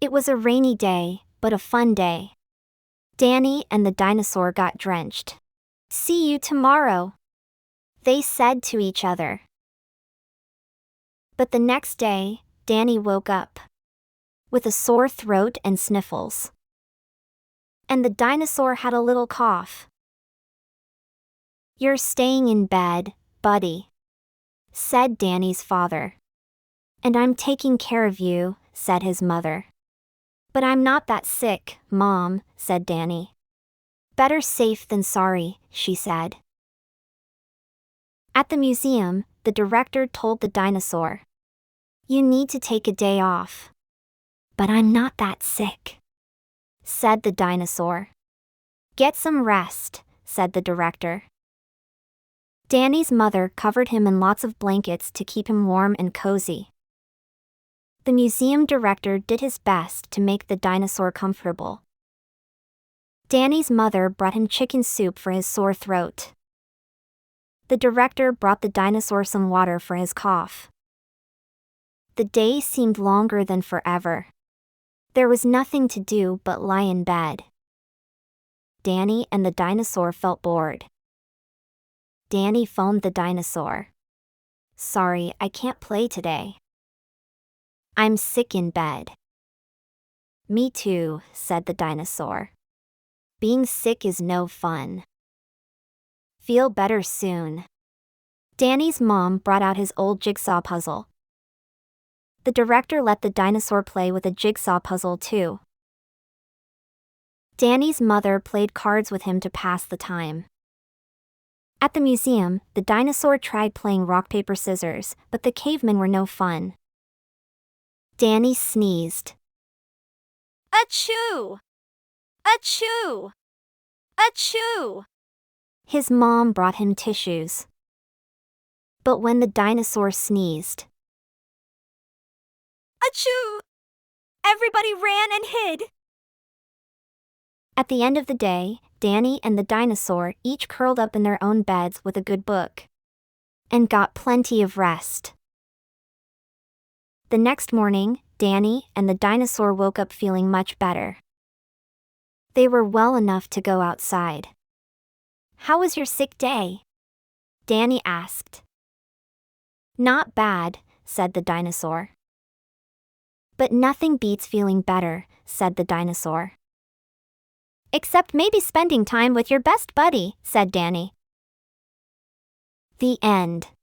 It was a rainy day, but a fun day. Danny and the dinosaur got drenched. "See you tomorrow," they said to each other. But the next day, Danny woke up with a sore throat and sniffles. And the dinosaur had a little cough. "You're staying in bed, buddy," said Danny's father. "And I'm taking care of you," said his mother. "But I'm not that sick, Mom," said Danny. "Better safe than sorry," she said. At the museum, the director told the dinosaur, "You need to take a day off." "But I'm not that sick," said the dinosaur. "Get some rest," said the director. Danny's mother covered him in lots of blankets to keep him warm and cozy. The museum director did his best to make the dinosaur comfortable. Danny's mother brought him chicken soup for his sore throat. The director brought the dinosaur some water for his cough. The day seemed longer than forever. There was nothing to do but lie in bed. Danny and the dinosaur felt bored. Danny phoned the dinosaur. "Sorry, I can't play today. I'm sick in bed." "Me too," said the dinosaur. "Being sick is no fun. Feel better soon." Danny's mom brought out his old jigsaw puzzle. The director let the dinosaur play with a jigsaw puzzle too. Danny's mother played cards with him to pass the time. At the museum, the dinosaur tried playing rock, paper, scissors, but the cavemen were no fun. Danny sneezed. "Achoo! Achoo! Achoo!" His mom brought him tissues. But when the dinosaur sneezed, "Achoo!" everybody ran and hid. At the end of the day, Danny and the dinosaur each curled up in their own beds with a good book and got plenty of rest. The next morning, Danny and the dinosaur woke up feeling much better. They were well enough to go outside. "How was your sick day?" Danny asked. "Not bad," said the dinosaur. "But nothing beats feeling better," said the dinosaur. "Except maybe spending time with your best buddy," said Danny. The end.